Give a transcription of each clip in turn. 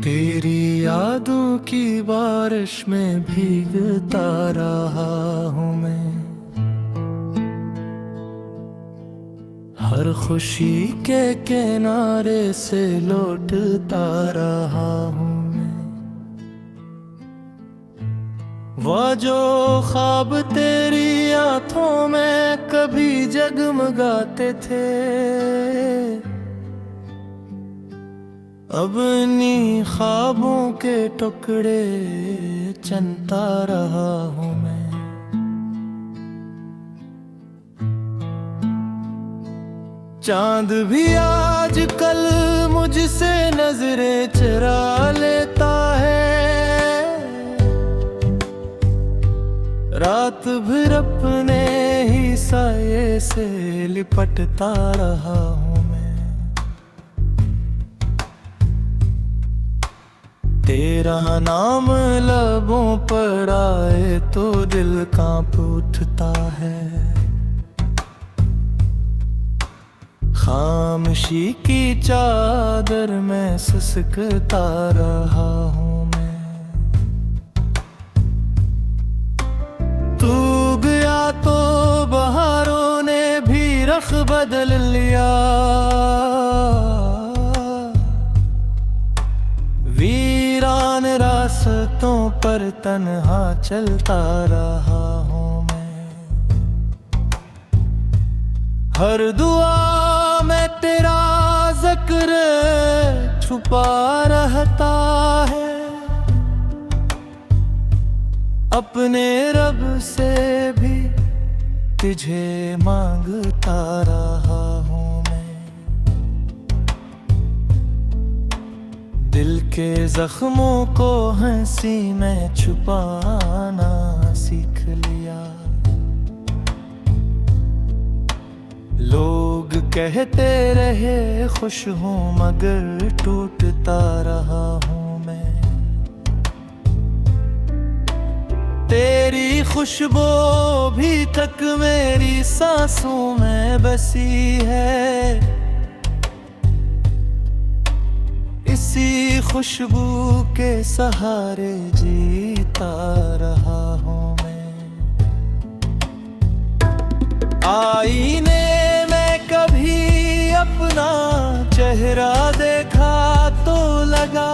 तेरी यादों की बारिश में भीगता रहा हूँ मैं। हर खुशी के किनारे से लौटता रहा हूँ मैं। वो जो ख्वाब तेरी आंखों में कभी जगमगाते थे, अब इन्हीं ख्वाबों के टुकड़े चुनता रहा हूँ मैं। चांद भी आजकल मुझसे नजरें चुरा लेता है। रात भर अपने ही साये से लिपटता रहा हूँ मैं। तेरा नाम लबों पर आए तो दिल कांप उठता है। खामोशी की चादर में सिसकता रहा हूँ मैं। तू गया तो बहारों ने भी रख बदल लिया। वीरान रास्तों पर तन्हा चलता रहा हूँ मैं। हर दुआ में तेरा जिक्र छुपा रहता है। अपने रब से भी तुझे मांगता रहा हूँ मैं। दिल के जख्मों को हंसी में छुपाना सीख लिया। लोग कहते रहे खुश हूँ मगर टूटता रहा हूँ मैं। तेरी खुशबू भी तक मेरी सांसों में बसी है। इसी खुशबू के सहारे जीता रहा हूँ मैं। आईने कभी अपना चेहरा देखा तो लगा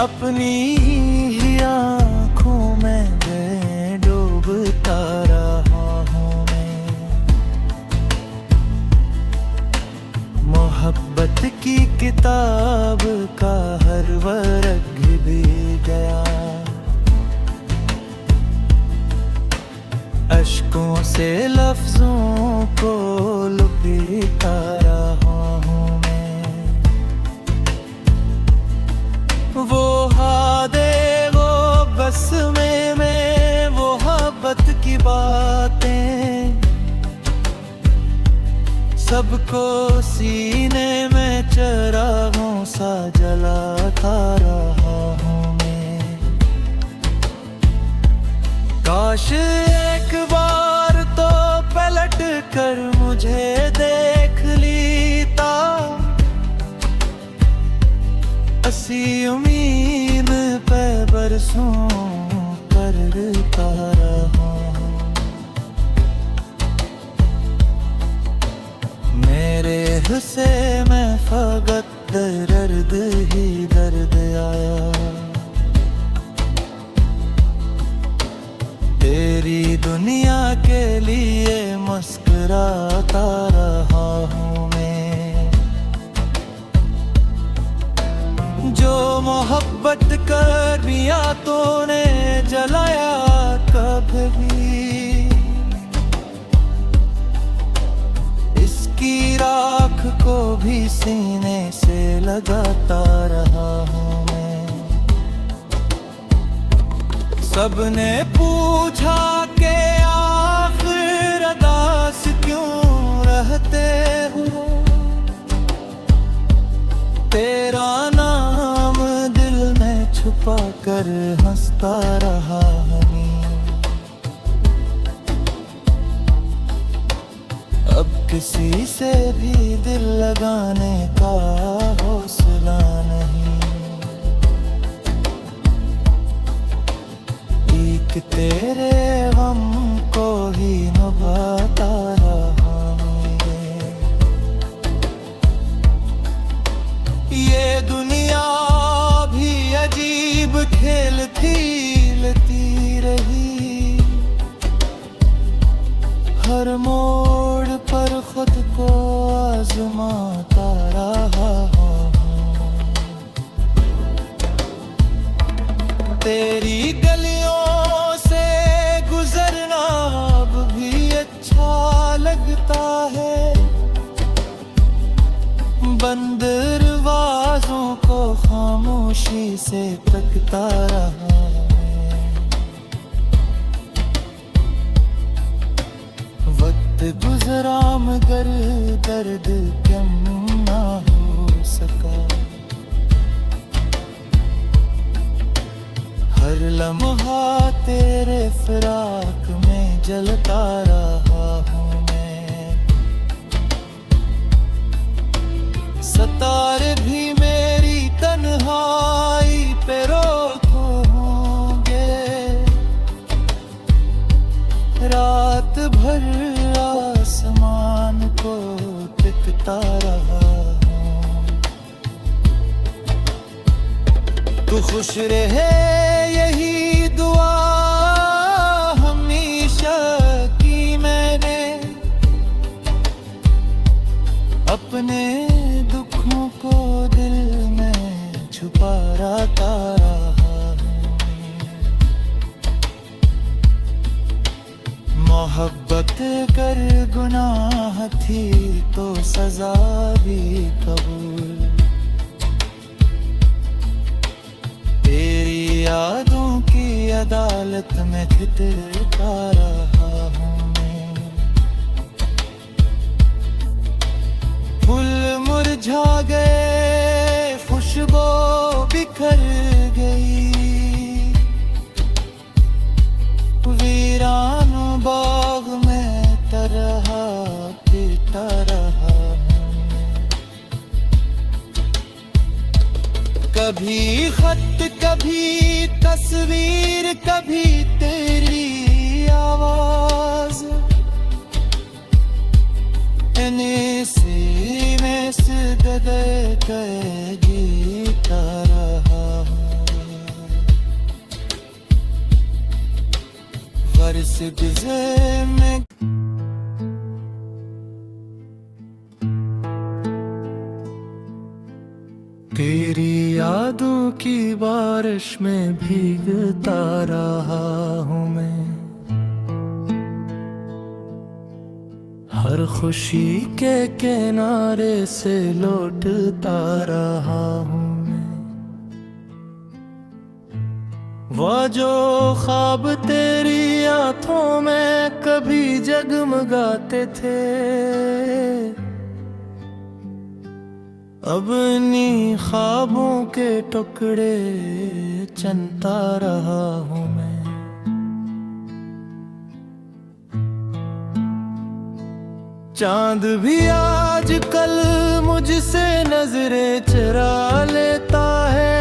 अपनी ही आँखों में डूबता रहा हूँ मैं। मोहब्बत की किताब का हर वर्ग भी गया। अश्कों से लफ्जों को लुपेटा रहा हूँ मैं। वो हादे वो बस में वो मोहब्बत की बातें सबको सीने में चरागों सा जलाता रहा हूँ मैं। काश एक बार तो पलट कर मुझे देख लेता। असी उम्मीद पे बरसों करता रहा हूँ। मेरे हिस्से में फकत दर्द ही दर्द आया। तेरी दुनिया के लिए मुस्कुराता रहा हूँ मैं। जो मोहब्बत कर दिया तूने जलाया कभी। इसकी राख को भी सीने से लगाता रहा हूँ मैं। सबने पूछा के आखिर अदास क्यों रहते हो। तेरा नाम दिल में छुपा कर हंसता रहा हूँ। अब किसी से भी दिल लगाने का हौसला मिला नहीं। एक तेरे गम को ही निभाता रहा मेरे। ये दुनिया भी अजीब खेल खेलती रही। हर मोड़ पर खुद को आजमाता रहा हूँ। तेरी गलियों से गुजरना अब भी अच्छा लगता है। बंद दरवाजों को खामोशी से तकता रहा। वक्त गुजरा मगर दर्द कम ना हो सका। हर लम्हा तेरे फिराक में जलता रहा हूँ मैं। सितारे भी मेरी तन्हाई पे रोते होंगे। रात भर आसमान को तकता रहा हूँ। तू खुश रहे यही दुआ हमेशा की मैंने। अपने दुखों को दिल में छुपा रखा रहा हूँ। मोहब्बत कर गुनाह थी तो सजा भी कबूल। तेरी यादों की अदालत में ठिठुरता रहा हूँ मैं। फूल मुरझा गए, खुशबू बिखर गई। वीरान बाग में तरह पीटा रहा हूँ। कभी खत कभी तस्वीर कभी तेरी आवाज। में से गए जीता रहा हूँ। वर्ष गुज़रे में तेरी यादों की बारिश में भीगता रहा हूँ मैं। हर खुशी के किनारे से लौटता रहा हूँ मैं। वो जो ख्वाब तेरी आंखों में कभी जगमगाते थे, अब इन्हीं ख्वाबों के टुकड़े चुनता रहा हूँ मैं। चांद भी आजकल मुझसे नजरें चुरा लेता है।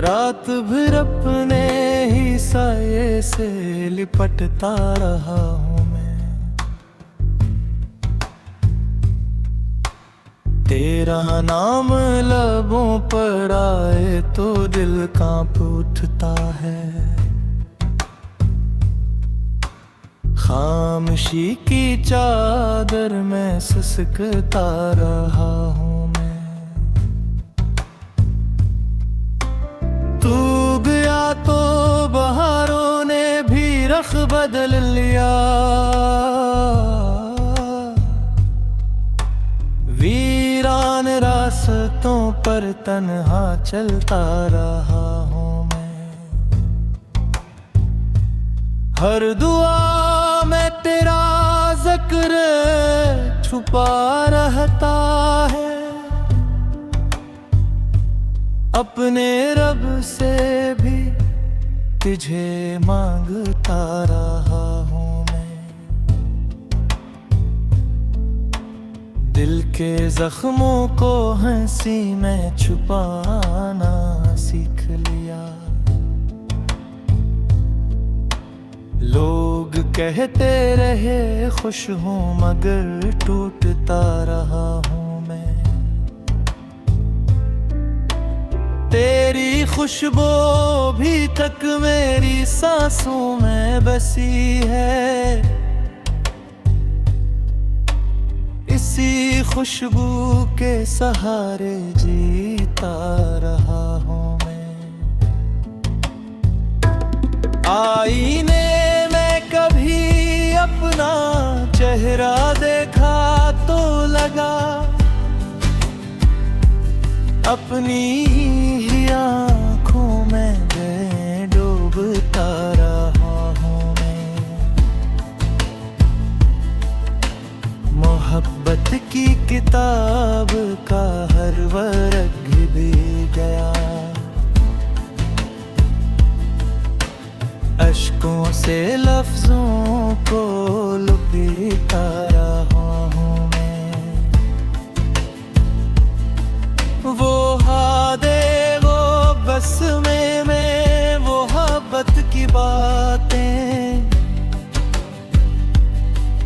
रात भर अपने ही साये से लिपटता रहा हूँ मैं। तेरा नाम लबों पर आए तो दिल कांप उठता है। खामोशी की चादर में सिसकता रहा हूँ मैं। तू गया तो बहारों ने भी रख बदल लिया। वीरान रास्तों पर तन्हा चलता रहा हूँ मैं। हर दुआ में तेरा जिक्र छुपा रहता है। अपने रब से भी तुझे मांगता रहा हूँ मैं। दिल के जख्मों को हंसी में छुपाना सीख लिया। लोग कहते रहे खुश हूँ मगर टूटता रहा हूँ मैं। तेरी खुशबू भी तक मेरी सांसों में बसी है। इसी खुशबू के सहारे जीता रहा हूँ मैं। आईने में कभी अपना चेहरा देखा तो लगा अपनी ही आँखों में डूबता रहा हूँ मैं। मोहब्बत की किताब का हर वर्ग भी गया। अश्कों से लफ्जों को लुपेटा रहा हूँ मैं। वो हादे वो बस में वो मोहब्बत की बातें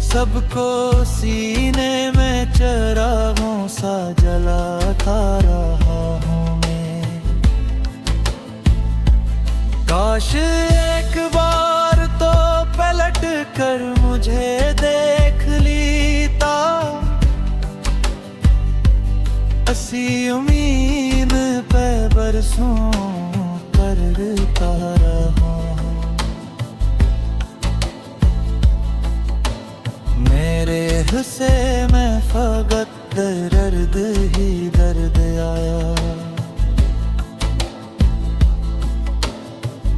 सबको सीने में चरागों सा जलाता रहा हूँ मैं। काश एक बार तो पलट कर मुझे देख लेता। ऐसी उम्मीद पे बरसों करता रहा हूँ। मेरे हिस्से में फकत दर्द ही दर्द आया।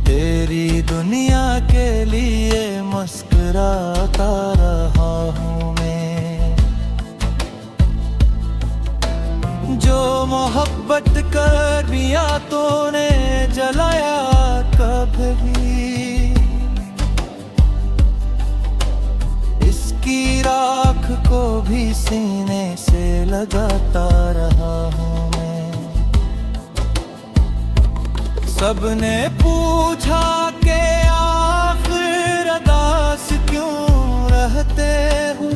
तेरी दुनिया के लिए मुस्कुराता रहा हूँ मैं। जो मोहब्बत कर दिया तूने जलाया कभी। इसकी राख को भी सीने से लगाता रहा हूँ मैं। सबने पूछा कि आखिर अदास क्यों रहते हो।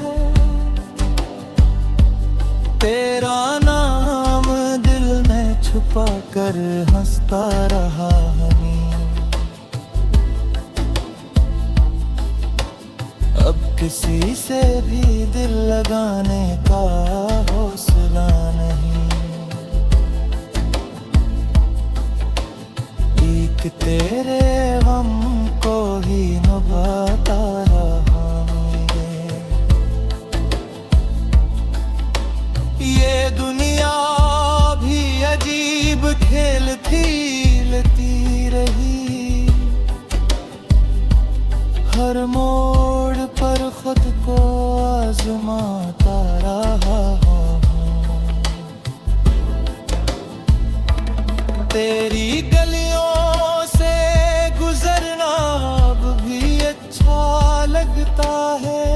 तेरा नाम दिल में छुपा कर हंसता रहा हनी। अब किसी से भी दिल लगाने का हौसला नहीं। एक तेरे गम को ही निभाता रहा हूँ। ये दुनिया भी अजीब खेल खेलती रही। हर मोड़ पर खुद को आजमाता रहा हूँ। तेरी गलियों से गुजरना अब भी अच्छा लगता है।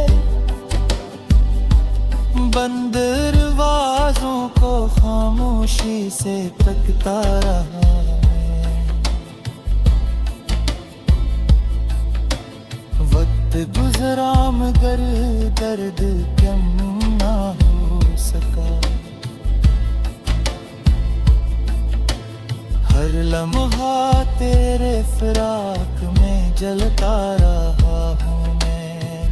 बंद दरवाजों को खामोशी से तकता रहा है। वक्त गुजरा मगर दर्द कम ना हो सका। हर लम्हा तेरे फिराक में जलता रहा हूँ मैं।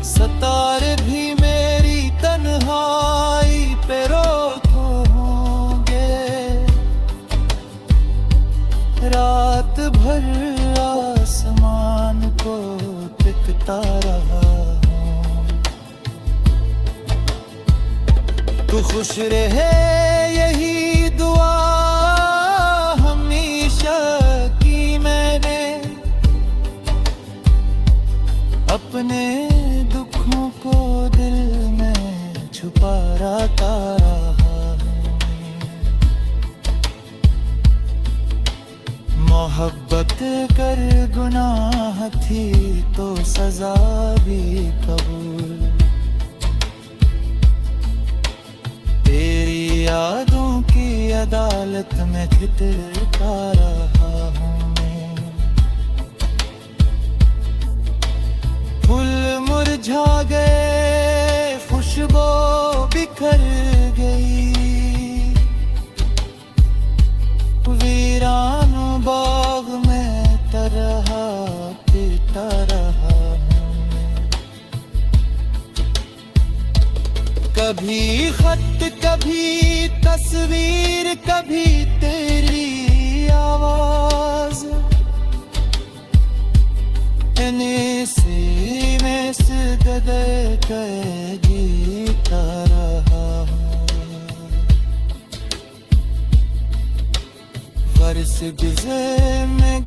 सतारे भी मेरी तन्हाई पे रोते होंगे। रात भर आसमान को तकता रहा हूँ। तू खुश रहे यही दुआ हमेशा की मैंने। अपने दुखों को दिल में छुपा रखा रहा हूँ। मोहब्बत कर गुनाह थी तो सजा भी कबूल। यादों की अदालत में घिरता रहा हूँ मैं। फूल मुरझा गए, खुशबू बिखर गई, वीरान बाग में तरह पीटा रहा हूँ मैं। कभी खत, कभी तस्वीर, कभी तेरी आवाज, में से गदे गए जीता रहा हूँ। वर्ष गुज़रे में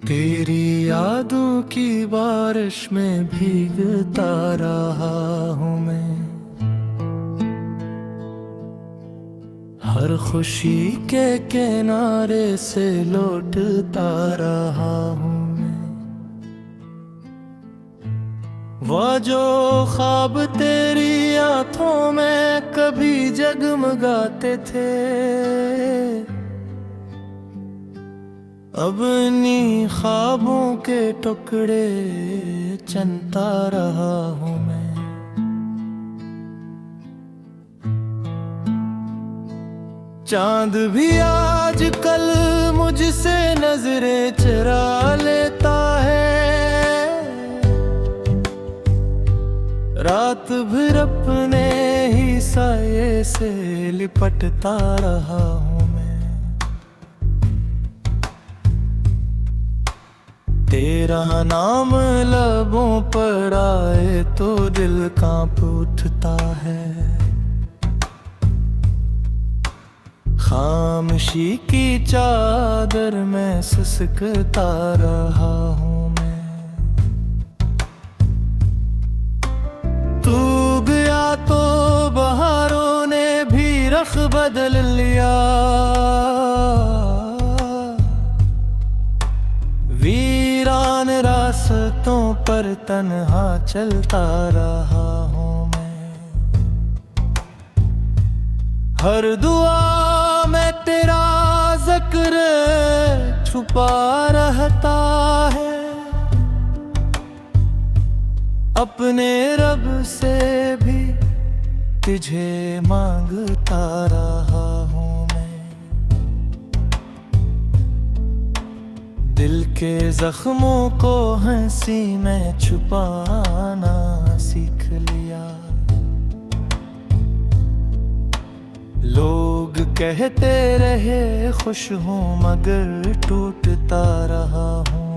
तेरी यादों की बारिश में भीगता रहा हूँ मैं। हर खुशी के किनारे से लौटता रहा हूँ मैं। वो जो ख्वाब तेरी आंखों में कभी जगमगाते थे, अब इन्हीं ख्वाबों के टुकड़े चुनता रहा हूँ मैं। चांद भी आज कल मुझसे नजरें चुरा लेता है, रात भर अपने ही साये से लिपटता रहा हूँ मैं। तेरा नाम लबों पर आए तो दिल कांप उठता है। खामोशी की चादर में सिसकता रहा हूँ मैं। तू गया तो बहारों ने भी रख बदल लिया, वीरान रास्तों पर तन्हा चलता रहा हूँ मैं। हर दुआ में तेरा जिक्र छुपा रहता है, अपने रब से भी तुझे मांगता रहा हूँ मैं। दिल के जख्मों को हंसी में छुपाना सीख लिया। लोग कहते रहे खुश हूँ मगर टूटता रहा हूँ।